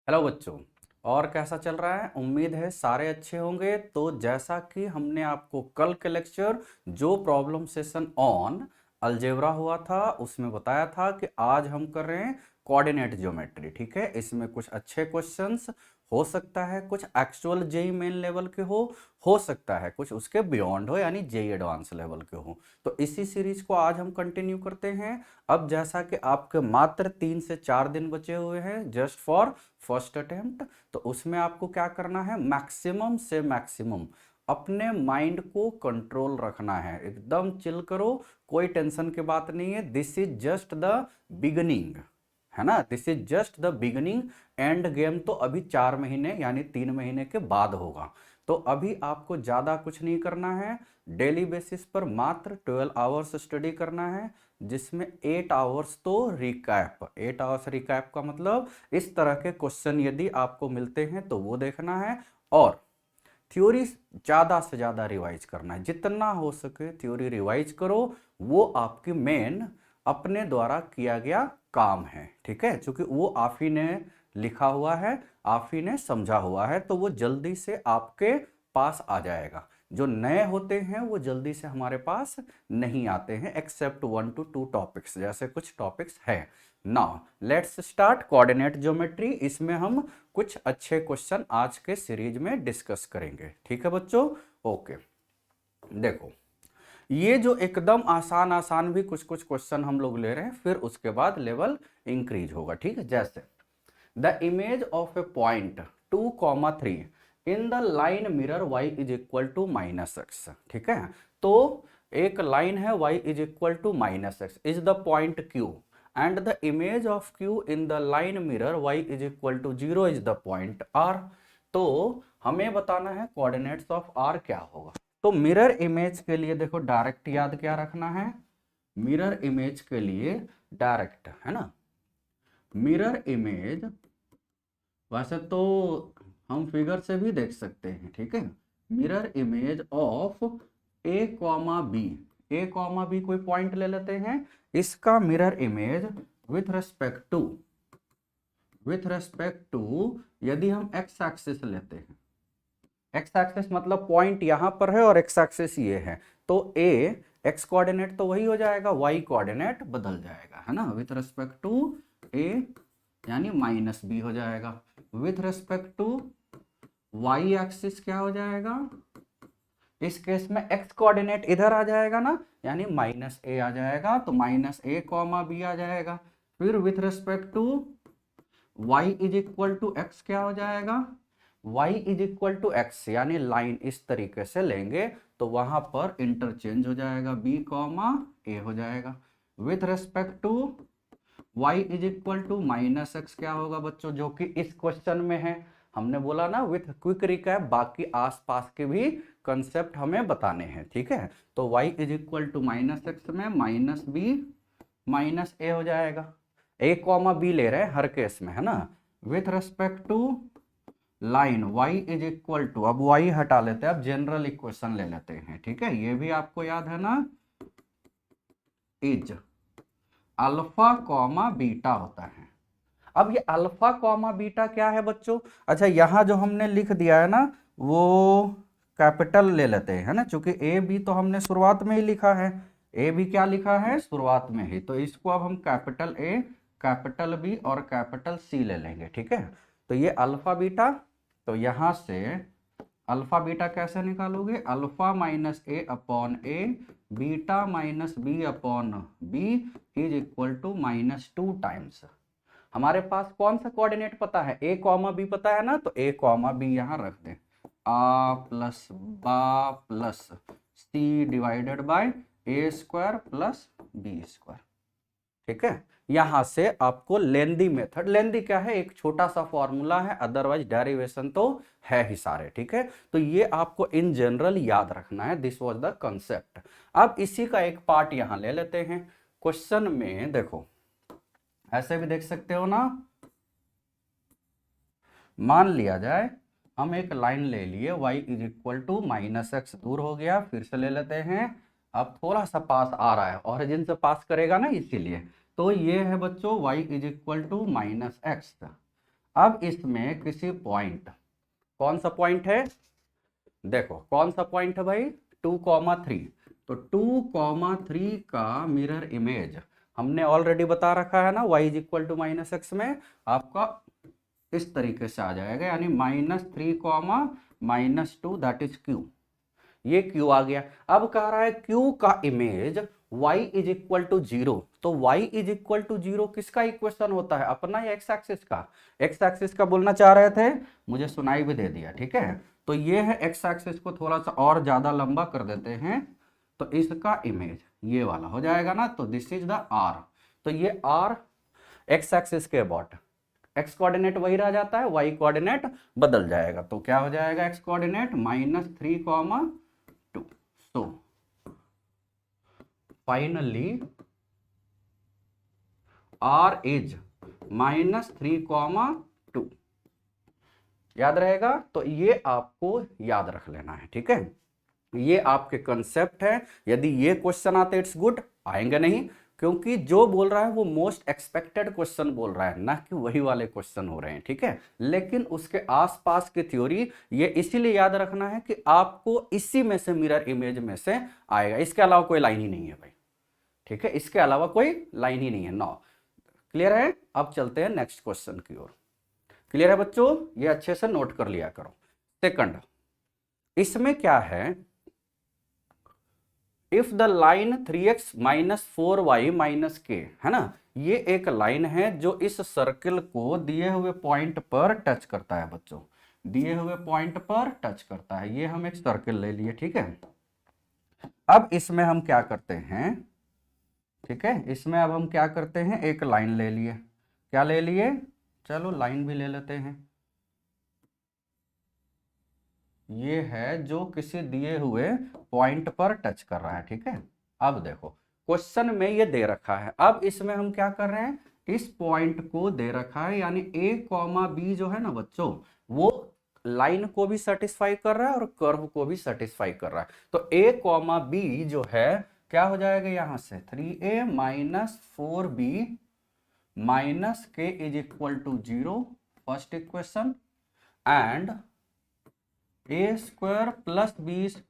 Hello बच्चों। और कैसा चल रहा है? उम्मीद है सारे अच्छे होंगे। तो जैसा कि हमने आपको कल के लेक्चर जो प्रॉब्लम सेशन ऑन अलजेब्रा हुआ था उसमें बताया था कि आज हम कर रहे हैं कोऑर्डिनेट ज्योमेट्री। ठीक है, इसमें कुछ अच्छे क्वेश्चंस हो सकता है, कुछ एक्चुअल जेई मेन लेवल के हो सकता है कुछ उसके बियॉन्ड हो, यानी जेई एडवांस लेवल के हो। तो इसी सीरीज को आज हम कंटिन्यू करते हैं। अब जैसा कि आपके मात्र 3 से 4 दिन बचे हुए हैं जस्ट फॉर फर्स्ट अटेम्प्ट, तो उसमें आपको क्या करना है, मैक्सिमम से मैक्सिमम अपने माइंड को कंट्रोल रखना है। एकदम चिल करो, कोई टेंशन की बात नहीं है। This is just the beginning, है ना, this is just the beginning. End game तो अभी 4 महीने यानी 3 महीने के बाद होगा। तो अभी आपको ज्यादा कुछ नहीं करना है। डेली बेसिस पर मात्र 12 आवर्स स्टडी करना है, जिसमें 8 आवर्स तो रिकैप। 8 आवर्स रिकैप का मतलब इस तरह के क्वेश्चन यदि आपको मिलते हैं तो वो देखना है, और थ्योरी ज्यादा से ज्यादा रिवाइज करना है। जितना हो सके थ्योरी रिवाइज करो, वो आपकी मेन अपने द्वारा किया गया काम है। ठीक है, क्योंकि वो आप ही ने लिखा हुआ है, आप ही ने समझा हुआ है, तो वो जल्दी से आपके पास आ जाएगा। जो नए होते हैं वो जल्दी से हमारे पास नहीं आते हैं, एक्सेप्ट 1 to 2 टॉपिक्स, जैसे कुछ टॉपिक्स है। Now let's start coordinate geometry. इसमें हम कुछ अच्छे क्वेश्चन आज के सीरीज में डिस्कस करेंगे। ठीक है बच्चों, ओके। देखो, ये जो एकदम आसान आसान भी कुछ कुछ क्वेश्चन हम लोग ले रहे हैं, फिर उसके बाद लेवल इंक्रीज होगा। ठीक है, जैसे the image of a point 2,3 in the line mirror y is equal to -x। ठीक है, तो एक लाइन है y is equal to -x is the point q, and the image of q in the line mirror y is equal to 0 is the point r। तो हमें बताना है coordinates of r क्या होगा। तो मिरर इमेज के लिए देखो, डायरेक्ट याद क्या रखना है, मिरर इमेज के लिए डायरेक्ट, है ना। मिरर इमेज वैसे तो हम फिगर से भी देख सकते हैं। ठीक है, mirror image of A comma B, A comma B कोई पॉइंट ले लेते हैं, इसका mirror image with respect to यदि हम एक्स एक्सिस लेते हैं, एक्स एक्सिस मतलब पॉइंट यहां पर है और एक्स एक्सिस ये है, तो ए एक्स कोऑर्डिनेट तो वही हो जाएगा, वाई कोऑर्डिनेट बदल जाएगा, है ना। विथ रेस्पेक्ट टू ए यानी -b हो जाएगा, with respect to Y axis क्या हो जाएगा, इस केस में एक्स कोऑर्डिनेट इधर आ जाएगा ना, यानी -a आ जाएगा, तो -a कॉमा b आ जाएगा। फिर with respect to y is equal to X क्या हो जाएगा, y is equal to X, यानी लाइन इस तरीके से लेंगे तो वहां पर इंटरचेंज हो जाएगा, b कॉमा a हो जाएगा। With respect to y is equal to -x क्या होगा बच्चों, जो कि इस क्वेश्चन में है। हमने बोला ना विथ क्विक रिकैप, बाकी आसपास के भी कंसेप्ट हमें बताने हैं। ठीक है, तो y is equal to -x में -b -a हो जाएगा। a कॉमा b ले रहे हैं हर केस में, है ना। With respect to line y is equal to, अब y हटा लेते हैं, अब जनरल इक्वेशन ले लेते हैं। ठीक है, ये भी आपको याद है ना, इज अल्फा कॉमा बीटा होता है। अब ये अल्फा कॉमा बीटा क्या है बच्चों, अच्छा यहां जो हमने लिख दिया है ना वो कैपिटल ले लेते हैं, है ना, क्योंकि ए बी तो हमने शुरुआत में ही लिखा है, ए बी क्या लिखा है शुरुआत में ही, तो इसको अब हम कैपिटल ए, कैपिटल बी और कैपिटल सी ले लेंगे। ठीक है, तो ये अल्फा बीटा, तो यहां से अल्फा बीटा कैसे निकालोगे, alpha -a/a beta -b/b is equal to -2 times. हमारे पास कौन सा कोऑर्डिनेट पता है, a कॉमा b पता है ना, तो a कॉमा b यहां रख दें, a प्लस बा plus c divided by a square plus b square. ठीक है, यहां से आपको लेंदी मेथड, लेंदी क्या है, एक छोटा सा फॉर्मूला है, अदरवाइज डेरिवेशन तो है ही सारे। ठीक है, तो ये आपको इन जनरल याद रखना है, दिस वाज द कंसेप्ट। अब इसी का एक पार्ट यहां ले लेते हैं। क्वेश्चन में देखो, ऐसे भी देख सकते हो ना, मान लिया जाए हम एक लाइन ले लिए, y is equal to -x, दूर हो गया, फिर से ले लेते हैं। अब थोड़ा सा पास आ रहा है, ऑरिजिन से पास करेगा ना, इसीलिए। तो ये है बच्चों y is equal to -x। अब इसमें किसी पॉइंट, कौन सा पॉइंट है, देखो कौन सा पॉइंट है भाई, 2,3, तो 2,3 का मिरर इमेज हमने ऑलरेडी बता रखा है ना, y is equal to minus X में आपका इस तरीके से आ जाएगा, यानी -3, -2 दैट इज q, ये q आ गया। अब कह रहा है q का image y is equal to 0, तो y इज इक्वल टू 0 किसका इक्वेशन होता है, अपना या एक्स एक्सिस का, एक्स एक्सिस का बोलना चाह रहे थे, मुझे सुनाई भी दे दिया, ठीक है। तो ये है एक्स एक्सिस को थोड़ा सा और ज्यादा लंबा कर देते हैं, तो इसका इमेज ये वाला हो जाएगा ना, तो दिस इज द r, तो ये r एक्स एक्सिस के अबाउट, एक्स कोऑर्डिनेट वही रह जाता है, वाई कोऑर्डिनेट बदल जाएगा, तो क्या हो जाएगा x coordinate -3,2, so finally r is -3,2, याद रहेगा, तो ये आपको याद रख लेना है, ठीक है। ये आपके कंसेप्ट है, यदि ये क्वेश्चन आते इट्स गुड, आएंगे नहीं, क्योंकि जो बोल रहा है वो मोस्ट एक्सपेक्टेड क्वेश्चन बोल रहा है, ना कि वही वाले क्वेश्चन हो रहे हैं, ठीक है। लेकिन उसके आसपास की थ्योरी ये इसीलिए याद रखना है कि आपको इसी में से मिरर इमेज में से आएगा, इसके अलावा कोई लाइन ही नहीं है भाई, ठीक है, इसके अलावा कोई लाइन ही नहीं है। नो, क्लियर है। अब चलते हैं नेक्स्ट क्वेश्चन की ओर। क्लियर है बच्चों, ये अच्छे से नोट कर लिया करो। सेकंड, इसमें क्या है, if the line 3x - 4y - k, है ना, ये एक लाइन है जो इस सर्किल को दिए हुए पॉइंट पर टच करता है बच्चों, दिए हुए पॉइंट पर टच करता है, ये हम एक सर्किल ले लिए, ठीक है। अब इसमें हम क्या करते हैं, ठीक है, इसमें अब हम क्या करते हैं, एक लाइन ले लिए, क्या ले लिए, चलो लाइन भी ले लेते हैं, ये है जो किसी दिए हुए पॉइंट पर टच कर रहा है, ठीक है। अब देखो क्वेश्चन में ये दे रखा है, अब इसमें हम क्या कर रहे हैं, इस पॉइंट को दे रखा है, यानी a, b जो है ना बच्चों, वो लाइन को भी सेटिस्फाई कर रहा है और कर्व को भी सेटिस्फाई कर रहा है, तो a, b जो है क्या हो जाएगा, यहां से 3a - 4b - k is equal to 0, first equation, and a² + b² -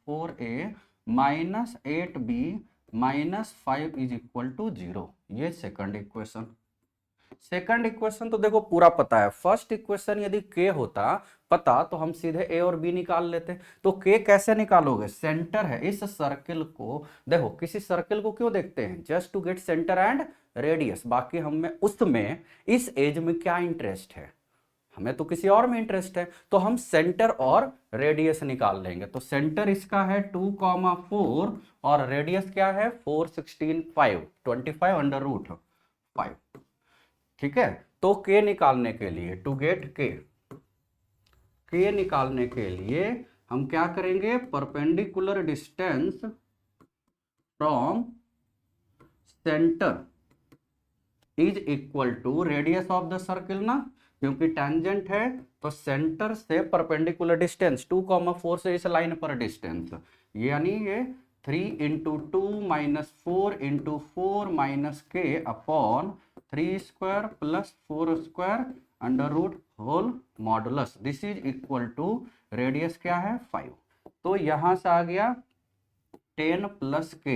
4a - 8b - 5 is equal to 0, ये सेकंड इक्वेशन। सेकंड इक्वेशन तो देखो पूरा पता है, फर्स्ट इक्वेशन यदि k होता पता तो हम सीधे a और b निकाल लेते, तो k कैसे निकालोगे, सेंटर है इस सर्किल को, देखो किसी सर्किल को क्यों देखते हैं, just to get centre and radius, बाकी हमें उसमें इस एज में क्या इंटरेस्ट है, हमें तो किसी और में इंटरेस्ट है, तो हम सेंटर और रेडियस निकाल लेंगे, तो सेंटर इसका है 2,4 और रेडियस क्या है 4, 16, 5, 25/√5, ठीक है। तो k निकालने के लिए, टू गेट k निकालने के लिए हम क्या करेंगे, perpendicular distance from centre is equal to radius of the circle ना, क्योंकि टेंजेंट है तो सेंटर से परपेंडिकुलर डिस्टेंस 2,4 से इस लाइन पर डिस्टेंस, यानी ये 3 × 2 - 4 × 4 - k upon 3² + 4² √whole modulus, this is equal to radius क्या है 5, तो यहां से आ गया 10 + k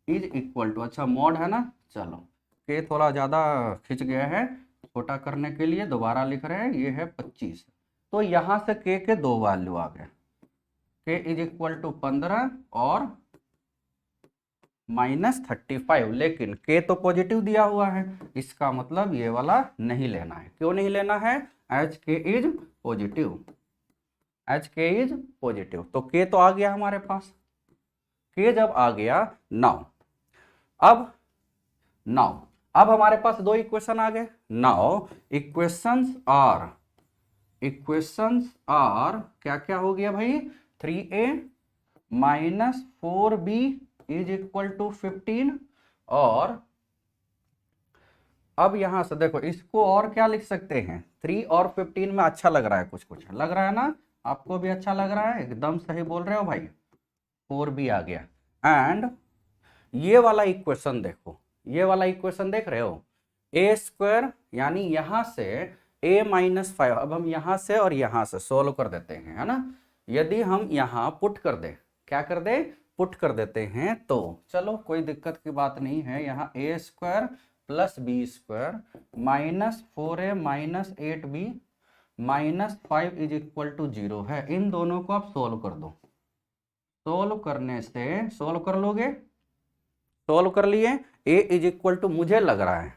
इज इक्वल टू, अच्छा मॉड है ना, चलो k थोड़ा ज्यादा खिंच गया है, छोटा करने के लिए दोबारा लिख रहे हैं, ये है 25, तो यहां से k के दो वैल्यू आ गए, k इज इक्वल टू 15 और -35, लेकिन k तो पॉजिटिव दिया हुआ है, इसका मतलब ये वाला नहीं लेना है, क्यों नहीं लेना है, H k is positive, H k is positive, तो k तो आ गया हमारे पास, k जब आ गया, अब हमारे पास दो इक्वेशन आ गए, नाउ इक्वेशंस आर क्या क्या हो गया भाई, 3a - 4b is equal to 15, और अब यहां से देखो इसको और क्या लिख सकते हैं, 3 और 15 में अच्छा लग रहा है, कुछ कुछ लग रहा है ना, आपको भी अच्छा लग रहा है, एकदम सही बोल रहे हो भाई, 4b आ गया, एंड ये वाला इक्वेशन देखो, ये वाला इक्वेशन देख रहे हो, ए स्क्वायर यानी यहां से a माइनस 5, अब हम यहां से और यहां से सोल्व कर देते हैं, है ना। यदि हम यहां पुट कर दे, क्या कर दे, पुट कर देते हैं, तो चलो कोई दिक्कत की बात नहीं है। यहाँ A square plus B square minus 4a minus 8b minus 5 is equal to 0 है। इन दोनों को आप सोल्व कर दो। सोल्व करने से, सोल्व कर लोगे, सोल्व कर लिए। a इज इक्वल टू, मुझे लग रहा है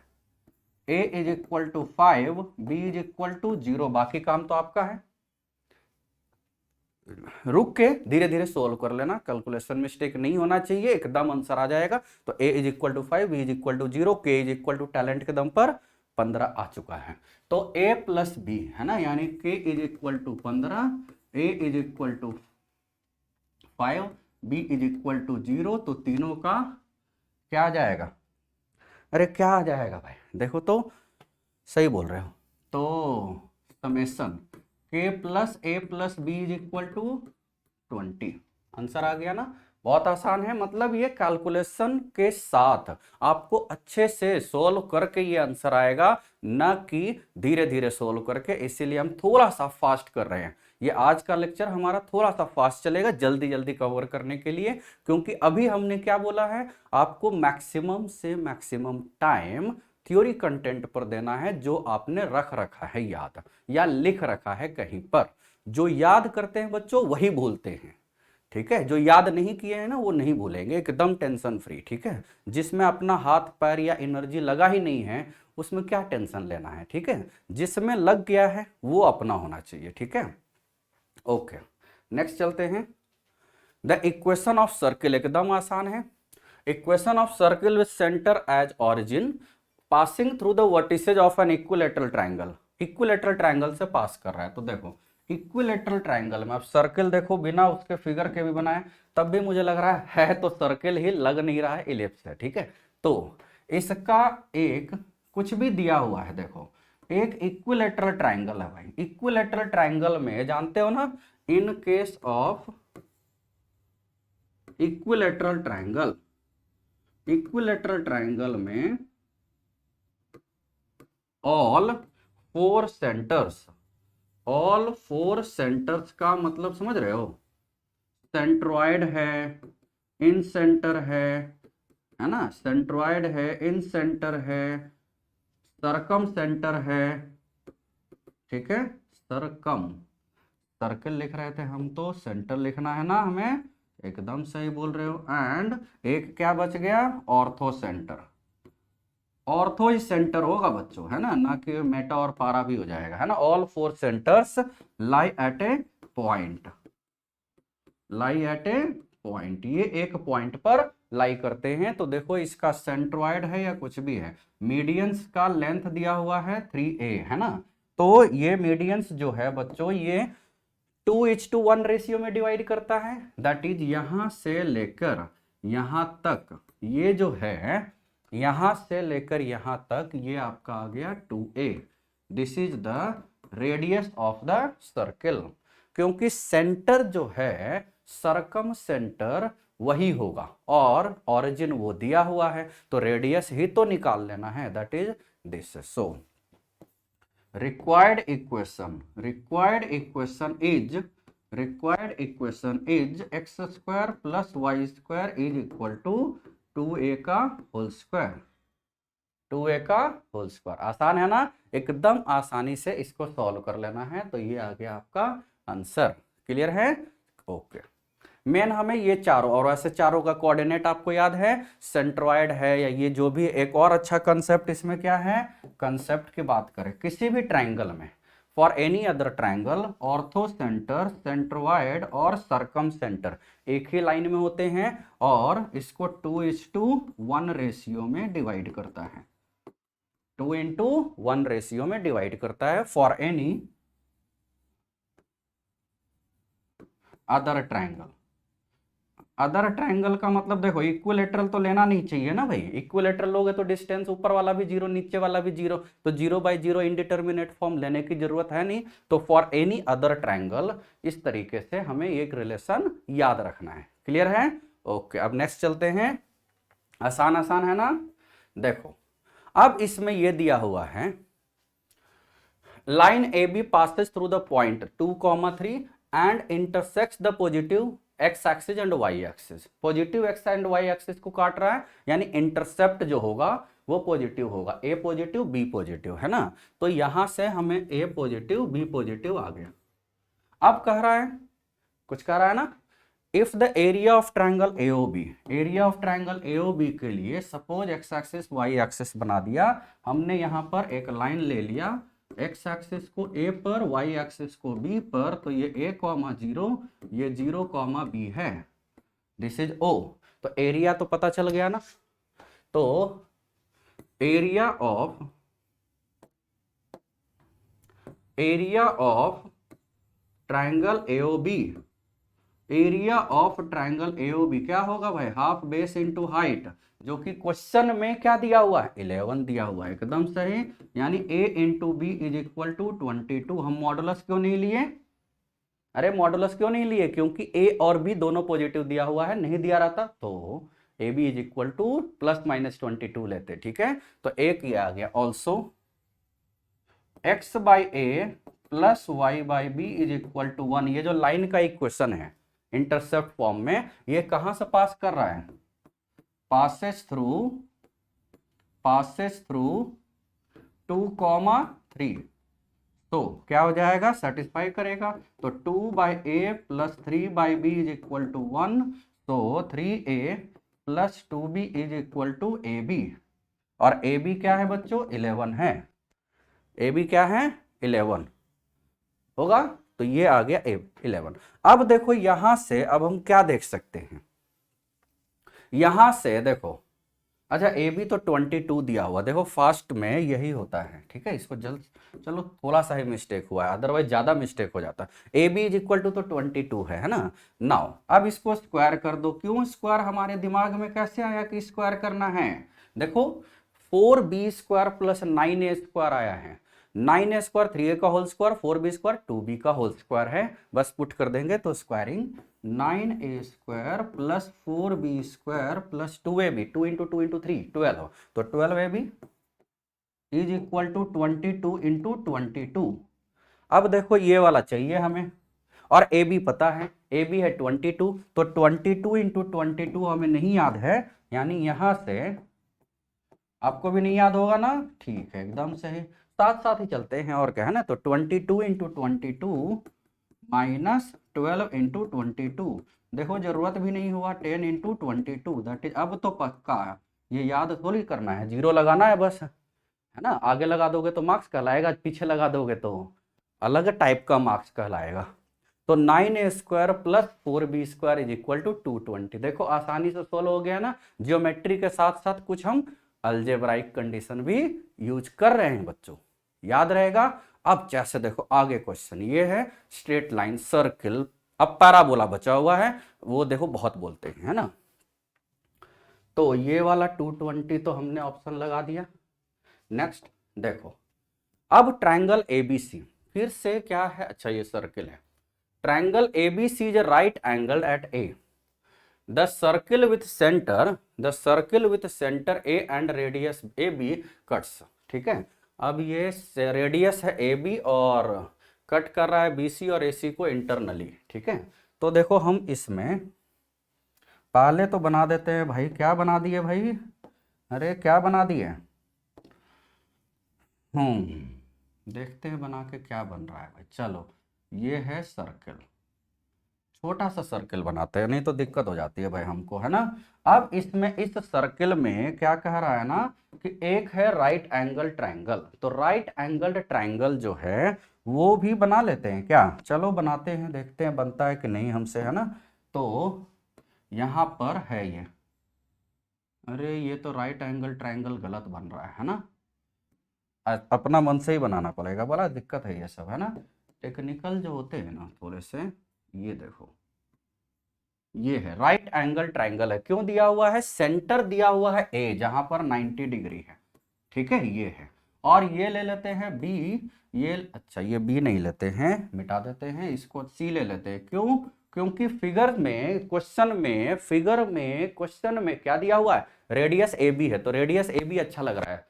a is equal to 5, b is equal to 0, बाकी काम तो आपका है। रुक के धीरे धीरे सोल्व कर लेना, कैलकुलेशन मिस्टेक नहीं होना चाहिए, एकदम आंसर आ जाएगा। तो a is equal to 5, b is equal to 0, k is equal to talent के दम पर 15 आ चुका है। तो a प्लस b है ना, यानी k is equal to 15, a is equal to 5, b is equal to 0, तो तीनों का क्या आ जाएगा, अरे क्या आ जाएगा भाई, देखो तो सही बोल रहे हो। तो summation k plus a plus b is equal to 20, answer आ गया ना। बहुत आसान है, मतलब ये कैलकुलेशन के साथ आपको अच्छे से सोल्व करके ये आंसर आएगा, ना कि धीरे धीरे सोल्व करके। इसीलिए हम थोड़ा सा फास्ट कर रहे हैं। ये आज का लेक्चर हमारा थोड़ा सा फास्ट चलेगा, जल्दी जल्दी कवर करने के लिए, क्योंकि अभी हमने क्या बोला है, आपको मैक्सिमम से मैक्सिमम टाइम थ्योरी कंटेंट पर देना है, जो आपने रख रखा है याद या लिख रखा है कहीं पर। जो याद करते हैं बच्चों वही भूलते हैं, ठीक है। जो याद नहीं किए हैं ना वो नहीं भूलेंगे, एकदम टेंशन फ्री, ठीक है। जिसमें अपना हाथ पैर या एनर्जी लगा ही नहीं है उसमें क्या टेंशन लेना है, ठीक है। जिसमें लग गया है वो अपना होना चाहिए, ठीक है। ओके, नेक्स्ट चलते हैं। द इक्वेशन ऑफ सर्किल, एकदम आसान है। Equation of circle with centre as origin passing through the vertices of an equilateral triangle. Equilateral triangle से पास कर रहा है, तो देखो इक्विलैटरल ट्रायंगल में अब सर्किल देखो, बिना उसके फिगर के भी बनाए तब भी मुझे लग रहा है तो सर्किल ही, लग नहीं रहा है इलिप्स है, ठीक है। तो इसका एक कुछ भी दिया हुआ है, देखो एक इक्विलैटरल ट्रायंगल है भाई। इक्विलैटरल ट्रायंगल में जानते हो ना, in case of equilateral triangle, equilateral triangle में all four centres, all four centres का मतलब समझ रहे हो, सेंट्रॉइड है, इन सेंटर है ना, सेंट्रॉइड है, इन सेंटर है, सरकम सेंटर है, ठीक है। सरकम, सर्कल लिख रहे थे हम तो सेंटर लिखना है ना हमें, एकदम सही बोल रहे हो। एंड एक क्या बच गया, ऑर्थो सेंटर। ऑर्थो ही सेंटर होगा बच्चों, है ना कि मेटा और पारा भी हो जाएगा, है ना। All four centres lie at A point, lie at A point, ये एक पॉइंट पर लाई करते हैं। तो देखो इसका सेंट्रॉइड है या कुछ भी है, मीडियंस का लेंथ दिया हुआ है 3a, है ना। तो ये मीडियंस जो है बच्चों, ये 2:1 रेशियो में डिवाइड करता है, दैट इज यहां से लेकर यहां तक, ये जो है यहां से लेकर यहां तक, ये आपका आ गया 2a। This is the radius of the circle, क्योंकि सेंटर जो है सरकम सेंटर वही होगा और ओरिजिन वो दिया हुआ है, तो रेडियस ही तो निकाल लेना है, that is this. So required equation is x square plus y square is equal to 2a का होल स्क्वायर, 2a का होल स्क्वायर। आसान है ना, एकदम आसानी से इसको सॉल्व कर लेना है। तो ये आ गया आपका आंसर, क्लियर है। ओके, मेन हमें ये चारों, और ऐसे चारों का कोऑर्डिनेट आपको याद है, सेंट्रॉइड है या ये जो भी। एक और अच्छा कंसेप्ट इसमें क्या है, कंसेप्ट की बात करें किसी भी ट्राइंगल में, for any other triangle ortho centre, centroid और सरकम सेंटर एक ही लाइन में होते हैं, और इसको 2:1 रेशियो में डिवाइड करता है, 2:1 रेशियो में डिवाइड करता है for any other triangle. Other triangle का मतलब देखो इक्विलेटरल तो लेना नहीं चाहिए ना भाई, इक्विलेटरल लोगे तो डिस्टेंस ऊपर वाला भी जीरो नीचे वाला भी जीरो, तो 0/0 इंडिटरमिनेट फॉर्म लेने की जरूरत है नहीं। तो फॉर एनी अदर ट्राइंगल इस तरीके से हमें एक रिलेशन याद रखना है, क्लियर है। ओके, अब नेक्स्ट चलते हैं। आसान आसान है ना, देखो अब इसमें ये दिया हुआ है line AB passes through the point 2, 3 and intersects the positive x axis and y axis. Positive x and y axis को काट रहा है, यानी इंटरसेप्ट जो होगा वो पॉजिटिव होगा, a पॉजिटिव b पॉजिटिव, है ना। तो यहां से हमें a पॉजिटिव b पॉजिटिव आ गया। अब कह रहा है, कुछ कह रहा है ना, if the area of triangle AOB, area of triangle AOB के लिए suppose x axis y axis बना दिया हमने, यहां पर एक लाइन ले लिया, x एक्सिस को a पर, y एक्सिस को b पर, तो ये a, 0, ये 0, b है, दिस इज O। तो एरिया तो पता चल गया ना। तो area of triangle AOB, area of triangle AOB क्या होगा भाई, हाफ बेस इंटू हाइट, जो कि क्वेश्चन में क्या दिया हुआ है, 11 दिया हुआ है, एकदम सही। यानी a into B is equal to 22। हम मॉडुलस क्यों नहीं लिए, अरे मॉडुलस क्यों नहीं लिए, क्योंकि a और b दोनों पॉजिटिव दिया हुआ है, नहीं दिया रहता तो A B is equal to ±22 लेते, ठीक है। तो एक ये आ गया, also x by A plus Y by B is equal to 1। ये जो लाइन का इक्वेशन है इंटरसेप्ट फॉर्म में, ये कहां से पास कर रहा है, passes through 2, 3। तो क्या हो जाएगा, सेटिस्फाई करेगा। तो 2/a plus 3/b is equal to 1। तो 3a plus 2b is equal to ab, और ab क्या है बच्चों, 11 है। ab क्या है, 11 होगा। तो ये आ गया 11। अब देखो यहां से, अब हम क्या देख सकते हैं, यहां से देखो, अच्छा ए बी तो 22 दिया हुआ, देखो फास्ट में यही होता है, ठीक है। इसको जल्द, चलो थोड़ा सा ही मिस्टेक हुआ है, अदरवाइज ज्यादा मिस्टेक हो जाता है। A B is equal to तो 22 है ना। नाउ अब इसको स्क्वायर कर दो। क्यों स्क्वायर, हमारे दिमाग में कैसे आया कि स्क्वायर करना है, देखो 4b square plus 9a square आया है, 9a स्क्वायर 3a का whole square, 4b square 2b का होल स्क्वायर है, बस पुट कर देंगे तो squaring 9a square plus 4b square plus 2ab, 2 into 2 into 3 12, तो 12ab is equal to 22 into 22। अब देखो ये वाला चाहिए हमें, और ab पता है, ab है 22, तो 22 इंटू 22 हमें नहीं याद है, यानी यहां से आपको भी नहीं याद होगा ना, ठीक है, एकदम सही, साथ साथ ही चलते हैं और क्या है ना। तो 22 इंटू 22 माइनस 12 इंटू 22, देखो जरूरत भी नहीं हुआ, 10 इंटू 22 दैट इज, अब तो पक्का ये याद थोड़ी करना है, जीरो लगाना है बस, है ना। आगे लगा दोगे तो मार्क्स कहलाएगा, पीछे लगा दोगे तो अलग टाइप का मार्क्स कहलाएगा। तो 9a square plus 4b square is equal to 220। देखो आसानी से सोल्व हो गया ना। जियोमेट्री के साथ साथ कुछ हम अलजेब्राइक कंडीशन भी यूज कर रहे हैं बच्चों, याद रहेगा। अब जैसे देखो आगे क्वेश्चन ये है, स्ट्रेट लाइन, सर्किल, अब पैराबोला बचा हुआ है, वो देखो बहुत बोलते हैं, है ना। तो ये वाला 220 तो हमने ऑप्शन लगा दिया। नेक्स्ट देखो, अब ट्रायंगल एबीसी, फिर से क्या है, अच्छा ये सर्किल है। Triangle ABC is right angle at A, the circle with centre A and radius A B cuts, ठीक है। अब ये रेडियस है ए बी और कट कर रहा है बी सी और ए सी को इंटरनली, ठीक है। तो देखो हम इसमें पहले तो बना देते हैं भाई, क्या बना दिए भाई, अरे क्या बना दिए, देखते हैं बना के क्या बन रहा है भाई। चलो ये है सर्किल, छोटा सा सर्किल बनाते हैं, नहीं तो दिक्कत हो जाती है भाई हमको, है ना। अब इसमें इस सर्किल में क्या कह रहा है ना, कि एक है राइट एंगल ट्रायंगल, तो राइट एंगल ट्रायंगल जो है वो भी बना लेते हैं क्या, चलो बनाते हैं, देखते हैं बनता है कि नहीं हमसे, है ना। तो यहां पर है ये, अरे ये तो राइट एंगल ट्रायंगल गलत बन रहा है ना, अपना मन से ही बनाना पड़ेगा, बड़ा दिक्कत है ये सब, है ना। टेक्निकल जो होते हैं ना थोड़े से, ये देखो ये है राइट एंगल ट्रायंगल है, क्यों दिया हुआ है, सेंटर दिया हुआ है ए जहां पर 90 डिग्री है, ठीक है, ये है। और ये ले लेते हैं बी, ये अच्छा ये बी नहीं लेते हैं, मिटा देते हैं, इसको सी ले लेते हैं, क्यों, क्योंकि फिगर में क्वेश्चन में क्या दिया हुआ है, रेडियस ए बी है, तो रेडियस ए बी अच्छा लग रहा है।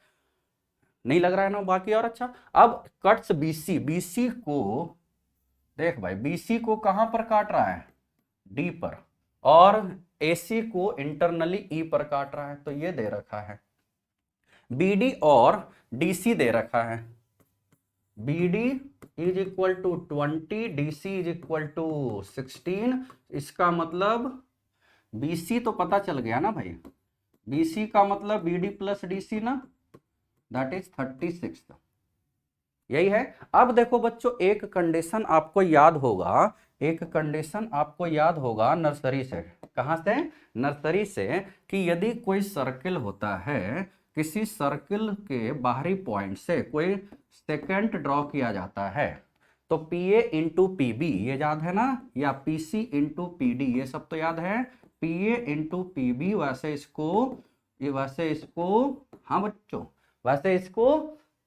नहीं लग रहा है ना बाकी और अच्छा। अब कट्स बीसी, बीसी को देख भाई, बीसी को कहां पर काट रहा है, डी पर, और एसी को इंटरनली ई पर काट रहा है, तो ये दे रखा है। बीडी और डीसी दे रखा है, BD is equal to 20, DC is equal to 16। इसका मतलब बीसी तो पता चल गया ना भाई, बीसी का मतलब बीडी प्लस डीसी ना, दैट इज 36। यही है। अब देखो बच्चों, एक कंडीशन आपको याद होगा, एक कंडीशन आपको याद होगा नर्सरी से। कहां से, नर्सरी से, कि यदि कोई सर्किल होता है, किसी सर्किल के बाहरी पॉइंट से कोई सेकेंड ड्रॉ किया जाता है, तो P A into P B, ये याद है ना, या P C into P D, ये सब तो याद है, P A into P B, वैसे इसको हाँ बच्चों, वैसे इसको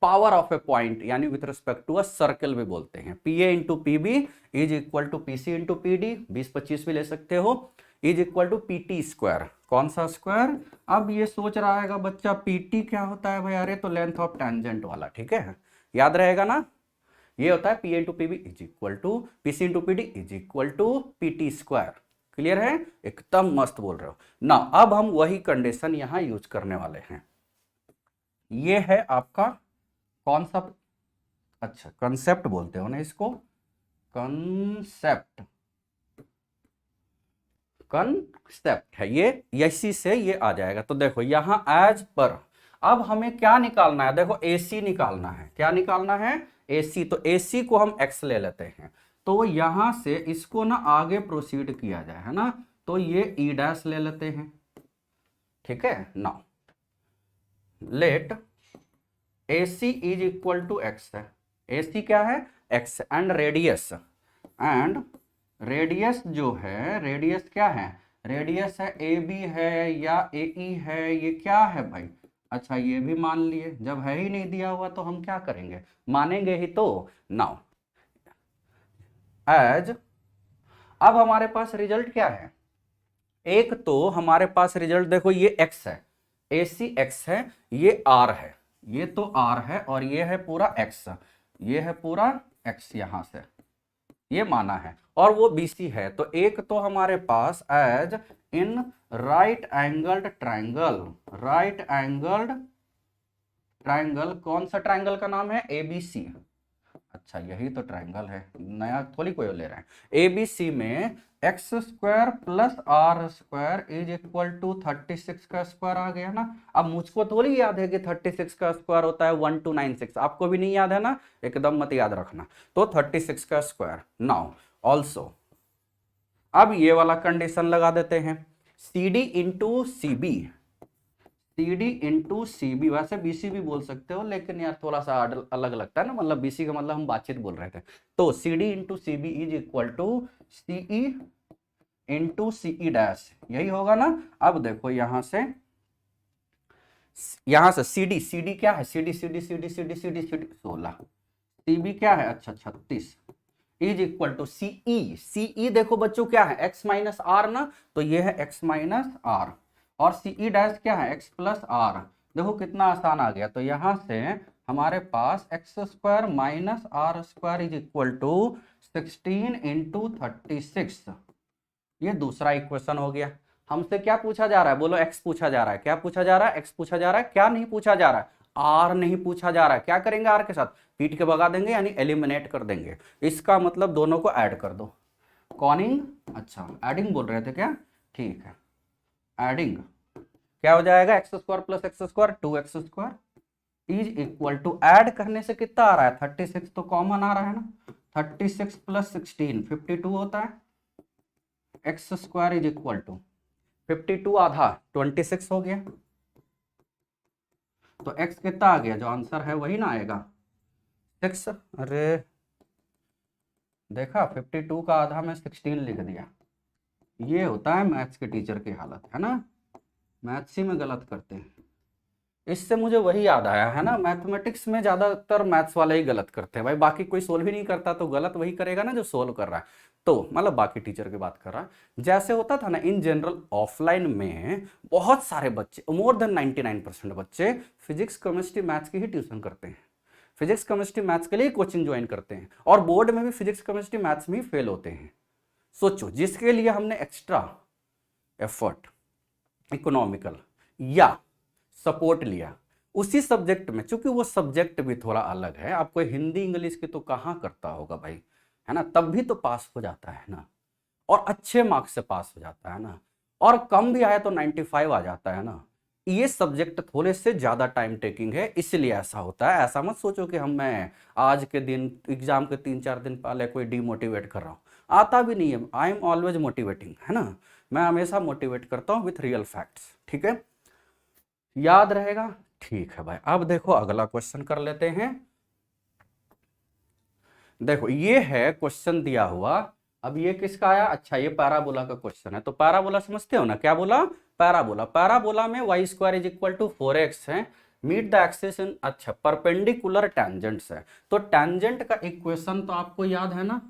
पावर ऑफ ए पॉइंट यानी with respect to a circle भी बोलते हैं। P A into P B is equal to P C into P D, 20-25 भी ले सकते हो, is equal to P T square. कौन सा स्क्वायर, अब ये सोच रहा है बच्चा पी टी क्या होता है भाई, अरे तो लेंथ ऑफ टेंजेंट वाला, ठीक है, याद रहेगा ना, ये होता है P into P B is equal to P C into P D is equal to P T square. Clear है, एकदम मस्त बोल रहे हो ना। अब हम वही कंडीशन यहां यूज करने वाले हैं। ये है आपका कौन सा, अच्छा कंसेप्ट बोलते हो ना इसको, कंसेप्ट, कंसेप्ट है ये, इसी से ये आ जाएगा। तो देखो यहां एज पर, अब हमें क्या निकालना है, देखो एसी निकालना है, क्या निकालना है, एसी। तो एसी को हम एक्स ले लेते हैं, तो यहां से इसको ना आगे प्रोसीड किया जाए, है ना, तो ये ई डैश ले लेते हैं, ठीक है ना। Let AC is equal to X है, AC क्या है, x, एंड रेडियस, जो है, रेडियस क्या है, रेडियस है AB है या AE है, ये क्या है भाई, अच्छा ये भी मान लिए, जब है ही नहीं दिया हुआ तो हम क्या करेंगे, मानेंगे ही तो। नाउ एज, अब हमारे पास रिजल्ट क्या है, एक तो हमारे पास रिजल्ट देखो, ये x है, AC x है, ये R है, ये तो R है, और ये है पूरा x, ये है पूरा x, यहां से ये माना है, और वो BC है। तो एक तो हमारे पास as in right angled triangle, right angled triangle, कौन सा ट्रायंगल का नाम है, ABC। अच्छा यही तो ट्रायंगल है, नया थोड़ी कोई ले रहे हैं। ABC में X square plus R square is equal to 36 का स्क्वायर आ गया ना। अब मुझको थोड़ी याद है कि 36 का स्क्वायर होता है 1296, आपको भी नहीं याद है ना, एकदम मत याद रखना। तो 36 का स्क्वायर। नाउ ऑल्सो, अब ये वाला कंडीशन लगा देते हैं, CD into C B, CD into C B, वैसे BC भी बोल सकते हो, लेकिन यार थोड़ा सा अलग लगता है ना, मतलब BC का मतलब हम बातचीत बोल रहे थे। तो CD into C B is equal to CE into CE dash, यही होगा ना। अब देखो यहां से CD क्या है, CD 16, CB क्या है, अच्छा 36, इज इक्वल टू CE देखो बच्चों क्या है, x माइनस आर ना, तो ये है x माइनस आर, और CE डैश क्या है, x प्लस आर। देखो कितना आसान आ गया। तो यहां से हमारे पास X square minus R square is equal to 16 into 36, ये दूसरा इक्वेशन हो गया। हमसे क्या पूछा जा रहा है, बोलो x पूछा जा रहा है, क्या पूछा जा रहा है, x पूछा जा रहा है, क्या नहीं पूछा जा रहा है, r नहीं पूछा जा रहा है। क्या करेंगे, r के साथ पीट के भगा देंगे, यानी एलिमिनेट कर देंगे। इसका मतलब दोनों को ऐड कर दो, कॉनिंग, अच्छा एडिंग बोल रहे थे क्या, ठीक है, एडिंग क्या हो जाएगा, X square plus X square 2x square is equal to, add करने से कितना आ रहा है, 36 तो कॉमन आ रहा है ना, 36 प्लस 16 52 होता है, X square is equal to 52 आधा 26 हो गया। तो x कितना आ गया, जो आंसर है वही ना आएगा 6। अरे देखा, 52 का आधा में 16 लिख दिया। ये होता है मैथ्स के टीचर की हालत, है ना, मैथ्स ही में गलत करते हैं। इससे मुझे वही याद आया है ना, मैथमेटिक्स में ज्यादातर मैथ्स वाले ही गलत करते हैं भाई, बाकी कोई सोल्व ही नहीं करता तो गलत वही करेगा ना जो सोल्व कर रहा है। तो मतलब बाकी टीचर की बात कर रहा है, जैसे होता था ना इन जनरल ऑफलाइन में बहुत सारे बच्चे, मोर देन 99% बच्चे फिजिक्स केमिस्ट्री मैथ्स की ही ट्यूशन करते हैं, फिजिक्स केमिस्ट्री मैथ्स के लिए कोचिंग ज्वाइन करते हैं, और बोर्ड में भी फिजिक्स केमिस्ट्री मैथ्स में ही फेल होते हैं। सोचो, जिसके लिए हमने एक्स्ट्रा एफर्ट, इकोनॉमिकल या सपोर्ट लिया, उसी सब्जेक्ट में, चूंकि वो सब्जेक्ट भी थोड़ा अलग है, आपको हिंदी इंग्लिश की तो कहाँ करता होगा भाई, है ना, तब भी तो पास हो जाता है ना, और अच्छे मार्क्स से पास हो जाता है ना, और कम भी आया तो 95 आ जाता है ना। ये सब्जेक्ट थोड़े से ज्यादा टाइम टेकिंग है, इसलिए ऐसा होता है। ऐसा मत सोचो कि मैं आज के दिन एग्जाम के 3-4 दिन पहले कोई डिमोटिवेट कर रहा हूँ, आता भी नहीं है। आई एम ऑलवेज मोटिवेटिंग, है ना, मैं हमेशा मोटिवेट करता हूँ विथ रियल फैक्ट्स, ठीक है, याद रहेगा। ठीक है भाई, अब देखो अगला क्वेश्चन कर लेते हैं। देखो ये है क्वेश्चन दिया हुआ, अब ये किसका आया, अच्छा ये पैराबोला का क्वेश्चन है। तो पैराबोला समझते हो ना, क्या बोला, पैराबोला, पैराबोला में Y square is equal to 4x है, मीट द एक्सिस इन, अच्छा परपेंडिकुलर टेंजेंट्स है। तो टेंजेंट का इक्वेशन तो आपको याद है ना,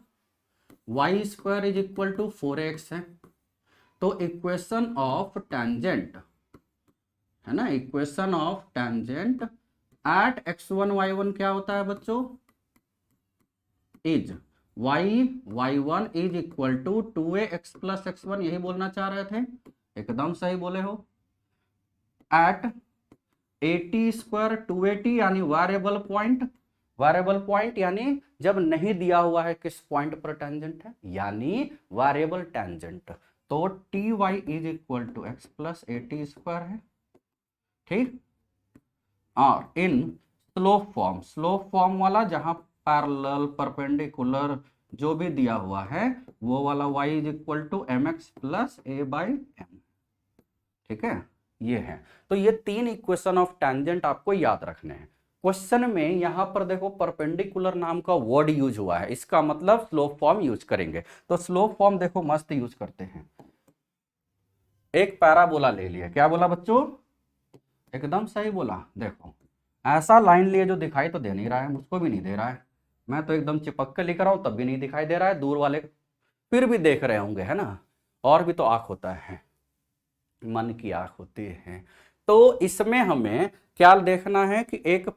Y square is equal to 4x है। तो इक्वेशन ऑफ टेंजेंट है ना, equation of tangent at x1 y1 क्या होता है बच्चों, is y1 is equal to 2ax plus x1, यही बोलना चाह रहे थे, एकदम सही बोले हो। एट 80 स्क्वायर 280 यानी वेरिएबल पॉइंट, वेरिएबल पॉइंट यानी जब नहीं दिया हुआ है किस पॉइंट पर टेंजेंट है, यानी वेरिएबल टेंजेंट। तो T Y is equal to X plus 80 square है, ठीक। और in slope form, slope form वाला जहां पैरेलल परपेंडिकुलर जो भी दिया हुआ है वो वाला y is equal to M X plus A by M, ठीक है, ये है। तो ये 3 इक्वेशन ऑफ टेंजेंट आपको याद रखने हैं। क्वेश्चन में यहां पर देखो परपेंडिकुलर नाम का वर्ड यूज हुआ है, इसका मतलब स्लोप फॉर्म यूज करेंगे। तो स्लोप फॉर्म देखो मस्त यूज करते हैं। एक पैराबोला ले लिया, क्या बोला बच्चों, एकदम सही बोला। देखो ऐसा लाइन लिए जो दिखाई तो दे नहीं रहा है, मुझको भी नहीं दे रहा है, मैं तो एकदम चिपक के लिख रहा हूं तब भी नहीं दिखाई दे रहा है, दूर वाले फिर भी देख रहे होंगे, है ना, और भी तो आंख होता है, मन की आंख होती है। तो इसमें हमें क्या देखना है कि एक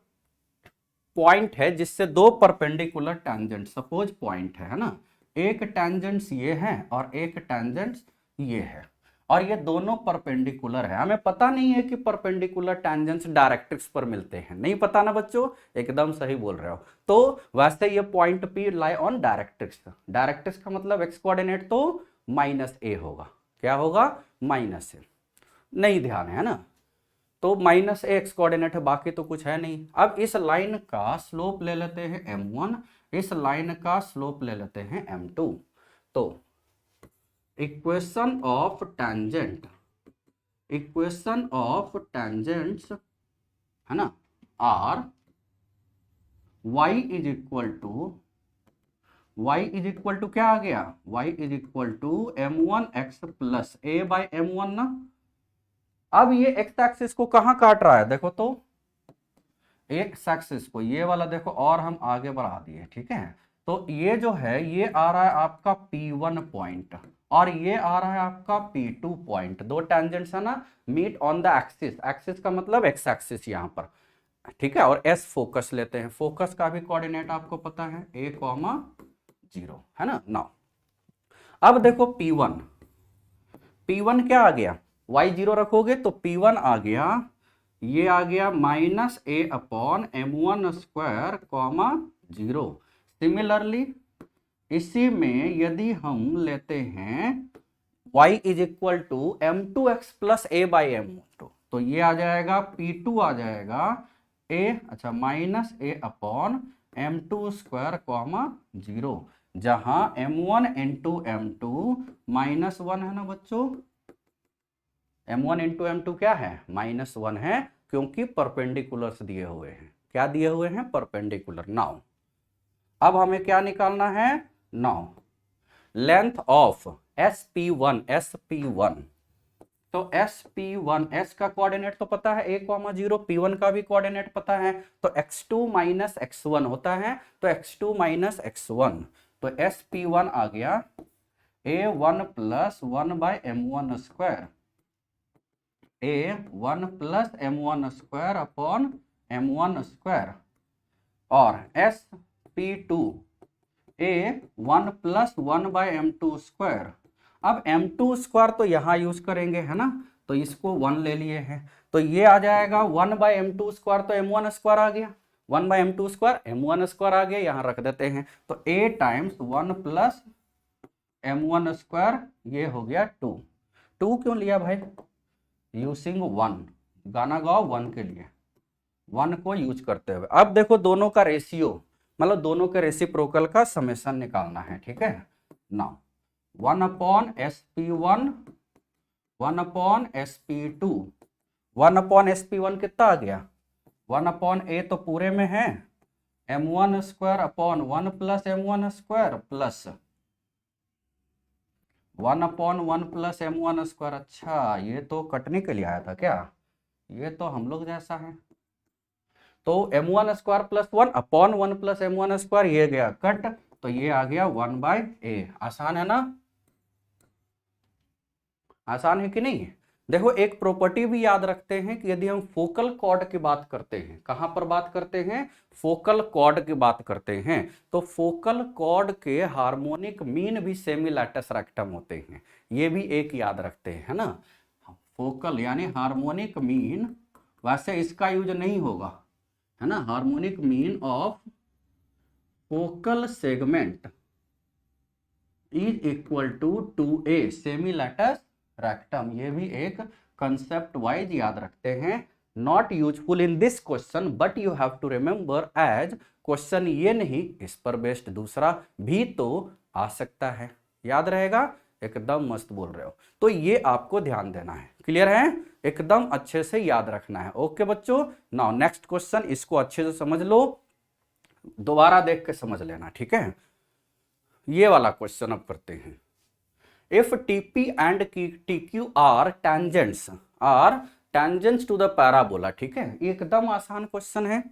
पॉइंट है जिससे दो परपेंडिकुलर टैंजेंट, सपोज पॉइंट है ना, एक टैंजेंट्स ये है और एक टैंजेंट्स ये है, और ये दोनों परपेंडिकुलर है। हमें पता नहीं है कि परपेंडिकुलर टैंजेंट्स डायरेक्ट्रिक्स पर मिलते हैं, नहीं पता ना बच्चों, एकदम सही बोल रहे हो। तो वैसे ये point P lie on directrix, directrix का मतलब एक्स कोऑर्डिनेट तो -a होगा, क्या होगा, -a, नहीं ध्यान है ना, तो -x कोऑर्डिनेट है, बाकी तो कुछ है नहीं। अब इस लाइन का स्लोप ले लेते हैं m1, इस लाइन का स्लोप ले लेते हैं m2। तो equation of tangent, equation of tangents है ना, or y is equal to, y is equal to क्या आ गया, y is equal to m1x plus a by m1 ना। अब ये एक्स एक्सिस को कहां काट रहा है, देखो तो एक्स एक्सिस को ये वाला देखो, और हम आगे बढ़ा दिए, ठीक है। तो ये जो है ये आ रहा है आपका P1 पॉइंट, और ये आ रहा है आपका P2 पॉइंट, दो टेंजेंट्स है ना, meet on the axis, axis का मतलब एक्स एक्सिस यहां पर, ठीक है। और एस फोकस लेते हैं, फोकस का भी कोऑर्डिनेट आपको पता है a,0 है ना। नाउ अब देखो P1, P1 क्या आ गया, y0 रखोगे तो P1 आ गया, ये आ गया -a/m1² कॉमा 0। सिमिलरली इसी में यदि हम लेते हैं y is equal to m2x plus a by m2, तो ये आ जाएगा P2 आ जाएगा a, अच्छा -a/m2² कॉमा 0, जहां m1 इंटू m2 -1 है ना बच्चों, m1 इंटू m2 क्या है, -1 है, क्योंकि परपेंडिकुलर्स दिए हुए हैं, क्या दिए हुए हैं, परपेंडिकुलर। नाउ अब हमें क्या निकालना है, now length of sp1, sp1 तो SP1 S का कोऑर्डिनेट तो पता है a,0, P1 का भी कोऑर्डिनेट पता है, तो x2 माइनस x1 होता है, तो x2 माइनस x1, तो SP1 आ गया a1 plus 1/m1 square, a1 plus m1 square upon m1 square, और SP2 a1 plus 1/m2 square. अब m2 स्क्वायर तो यहां यूज करेंगे है ना, तो इसको 1 ले लिए हैं, तो ये आ जाएगा 1/m2 स्क्वायर, तो m1 स्क्वायर आ गया, 1/m2 स्क्वायर m1 स्क्वायर आ गया, यहां रख देते हैं, तो a times 1 plus m1 square, ये हो गया 2। 2 क्यों लिया भाई? यूजिंग 1, गाना गाओ 1 के लिए, 1 को यूज करते हुए। अब देखो दोनों का रेशियो, मतलब दोनों के रेसिप्रोकल का समेशन निकालना है, ठीक है ना। 1 upon SP1, 1 upon SP2, 1 upon SP1 कितना आ गया, 1 अपॉन a तो पूरे में है, m1 square upon 1 plus m1 square plus 1 upon 1 plus m1 square. अच्छा, ये तो कटने के लिए आया था क्या? ये तो हम लोग जैसा है, तो m1 square plus 1 upon 1 plus m1 square, ये गया कट, तो ये आ गया 1/a। आसान है ना, आसान है कि नहीं? देखो एक प्रॉपर्टी भी याद रखते हैं कि यदि हम फोकल कॉर्ड की बात करते हैं, कहां पर बात करते हैं, फोकल कॉर्ड की बात करते हैं, तो फोकल कॉर्ड के हार्मोनिक मीन भी सेमी लैटिस रेक्टम होते हैं, ये भी एक याद रखते हैं, है ना। फोकल यानी हार्मोनिक मीन, वैसे इसका यूज नहीं होगा, है ना, harmonic mean of focal segment is equal to 2a semi latus rectum, ये भी एक कंसेप्ट वाइज याद रखते हैं। Not useful in this question but you have to remember, as question ये नहीं, इस पर बेस्ड दूसरा भी तो आ सकता है, याद रहेगा। एकदम मस्त बोल रहे हो, तो ये आपको ध्यान देना है, क्लियर है, एकदम अच्छे से याद रखना है। ओके बच्चों, नाउ नेक्स्ट क्वेश्चन, इसको अच्छे से समझ लो, दोबारा देख के समझ लेना, ठीक है। ये वाला क्वेश्चन अब करते हैं। If TP and TQ are tangents to the parabola, ठीक है, एकदम आसान क्वेश्चन है।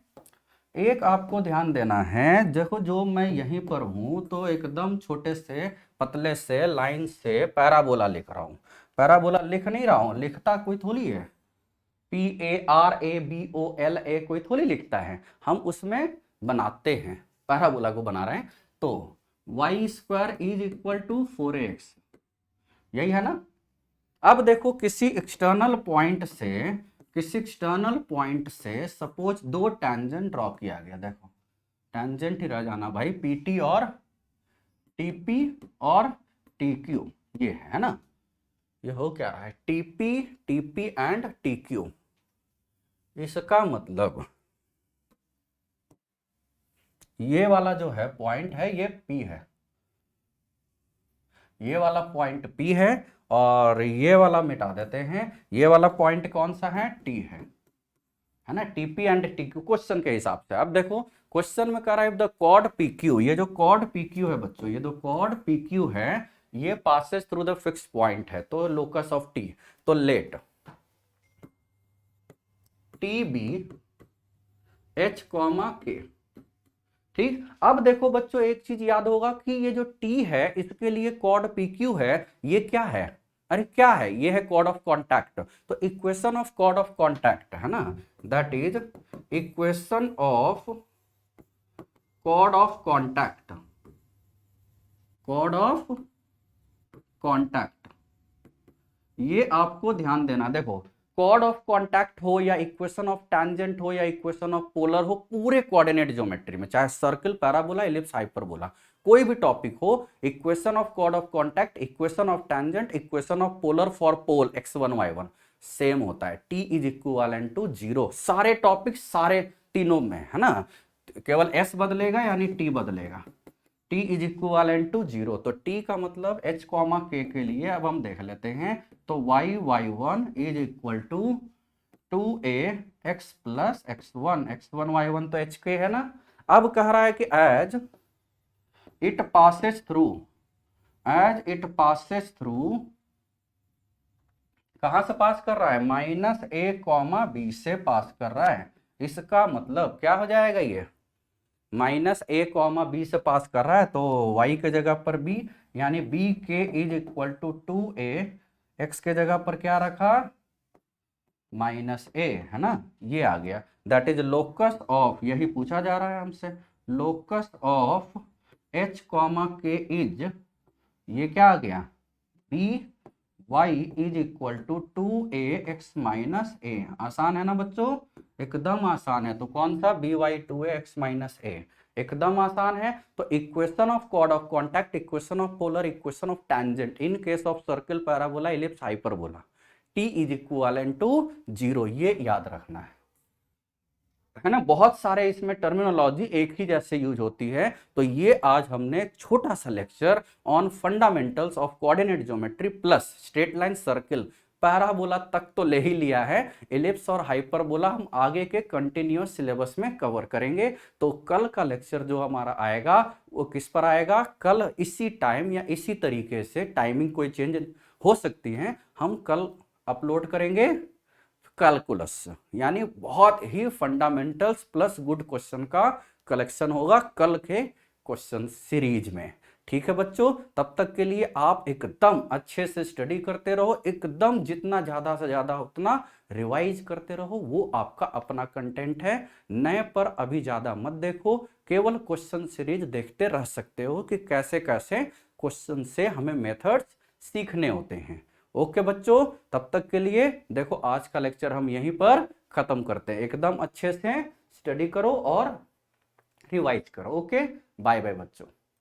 एक आपको ध्यान देना है, देखो जो मैं यहीं पर हूं तो एकदम छोटे से पतले से लाइन से पैराबोला लिख रहा हूं, पैराबोला लिख नहीं रहा हूं, लिखता कोई थोड़ी है, PARABOLA कोई थोड़ी लिखता है, हम उसमें बनाते हैं, पैराबोला को बना रहे हैं, तो y square is equal to 4x, यही है ना। अब देखो किसी एक्सटर्नल पॉइंट से सपोज दो टेंजेंट ड्रॉ किया गया, देखो टेंजेंट ही रह जाना भाई, PT और TP और TQ, ये है ना, ये हो क्या रहा है, TP एंड TQ। इसका मतलब ये वाला जो है पॉइंट है ये P है, ये वाला पॉइंट P है, और ये वाला मिटा देते हैं, ये वाला पॉइंट कौन सा है, T है ना, TP एंड TQ क्वेश्चन के हिसाब से। अब देखो क्वेश्चन में कह रहा है द कॉर्ड PQ, ये जो कॉर्ड PQ है बच्चों, ये जो कॉर्ड PQ है ये passes through the fix point है, तो लोकस ऑफ T, तो let T be H, K, ठीक। अब देखो बच्चों एक चीज याद होगा कि ये जो T है इसके लिए कॉर्ड PQ है, ये क्या है, अरे क्या है, ये है कॉर्ड ऑफ कॉन्टैक्ट, तो equation of chord of contact है ना, that is equation of chord of contact, chord of contact, ये आपको ध्यान देना। देखो कॉर्ड ऑफ कॉन्टैक्ट हो या इक्वेशन ऑफ टैंजेंट हो या इक्वेशन ऑफ पोलर हो, पूरे कोऑर्डिनेट ज्योमेट्री में, चाहे सर्कल, पैराबोला, इलिप्स, हाइपरबोला, कोई भी टॉपिक हो, equation of chord of contact, equation of tangent, equation of polar for pole x1 y1 same होता है, T इज इक्विवेलेंट टू 0, सारे टॉपिक सारे तीनों में, है ना, केवल S बदलेगा यानी T बदलेगा, T इज इक्विवेलेंट टू 0, तो T का मतलब H, K के लिए अब हम देख लेते हैं, तो y1 is equal to 2a x plus x1, y1 तो HK है ना। अब कह रहा है कि एज इट पासेस थ्रू कहां से पास कर रहा है, -a, b से पास कर रहा है। इसका मतलब क्या हो जाएगा, ये -a, b से पास कर रहा है तो y के जगह पर b, यानी b के is equal to 2a, x के जगह पर क्या रखा, -a, है ना, ये आ गया। दैट इज लोकस ऑफ, यही पूछा जा रहा है हमसे, locus of h, k is, ये क्या आ गया, b y is equal to 2ax minus a। आसान है ना बच्चों, एकदम आसान है। तो कौन सा, B Y 2ax minus a, एकदम आसान है। तो equation of chord of contact, equation of polar, equation of tangent in case of circle, parabola, ellipse, hyperbola, t is equal to 0, ये याद रखना है ना। बहुत सारे इसमें टर्मिनोलॉजी एक ही जैसे यूज होती है। तो ये आज हमने छोटा सा lecture on fundamentals of coordinate geometry plus straight line, circle, parabola तक तो ले ही लिया है। इलिप्स और हाइपरबोला हम आगे के कंटिन्यूअस सिलेबस में कवर करेंगे। तो कल का लेक्चर जो हमारा आएगा वो किस पर आएगा, कल इसी टाइम या इसी तरीके से, टाइमिंग कोई चेंज हो सकती है, हम कल अपलोड करेंगे कैलकुलस, यानी बहुत ही फंडामेंटल्स प्लस गुड क्वेश्चन का कलेक्शन होगा कल के क्वेश्चन सीरीज में। ठीक है बच्चों, तब तक के लिए आप एकदम अच्छे से स्टडी करते रहो, एकदम जितना ज्यादा से ज्यादा उतना रिवाइज करते रहो, वो आपका अपना कंटेंट है। नए पर अभी ज्यादा मत देखो, केवल क्वेश्चन सीरीज देखते रह सकते हो कि कैसे कैसे क्वेश्चन से हमें मेथड्स सीखने होते हैं। ओके बच्चों, तब तक के लिए देखो आज का लेक्चर हम यहीं पर खत्म करते हैं। एकदम अच्छे से स्टडी करो और रिवाइज करो। ओके, बाय बाय बच्चों।